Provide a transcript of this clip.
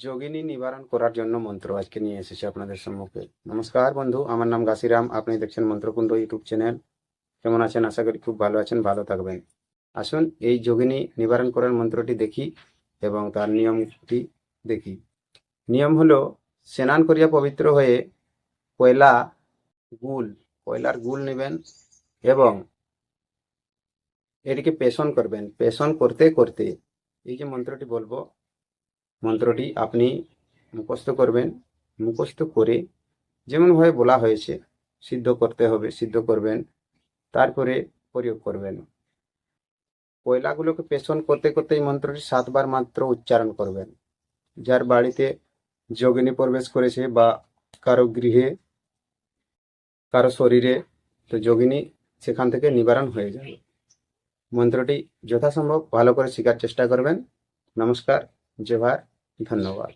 যোগিনী নিবারণ করার জন্য মন্ত্র আজকে নিয়ে এসেছি আপনাদের সম্মুখে। নমস্কার বন্ধু, আমার নাম গাছিরাম। আপনি দেখছেন মন্ত্রকুণ্ড ইউটিউব চ্যানেল। কেমন আছেন? আশা করি খুব ভালো আছেন, ভালো থাকবেন। আসুন এই যোগিনী নিবারণ করার মন্ত্রটি দেখি এবং তার নিয়মটি দেখি। নিয়ম হলো, স্নান করিয়া পবিত্র হয়ে কয়লা কয়লার গুল নেবেন এবং এটিকে পেষণ করবেন। পেষণ করতে করতে এই যে মন্ত্রটি বলবো, মন্ত্রটি আপনি মুখস্থ করবেন। মুখস্থ করে যেমনভাবে বলা হয়েছে সিদ্ধ করতে হবে, সিদ্ধ করবেন, তারপরে প্রয়োগ করবেন। কয়লাগুলোকে পেষণ করতে করতে এই মন্ত্রটি 7 বার মাত্র উচ্চারণ করবেন। যার বাড়িতে যোগিনী প্রবেশ করেছে বা কারো গৃহে, কারো শরীরে, তো যোগিনী সেখান থেকে নিবারণ হয়ে যাবে। মন্ত্রটি যথাসম্ভব ভালো করে শেখার চেষ্টা করবেন। নমস্কার, জয় ভারত, ধন্যবাদ।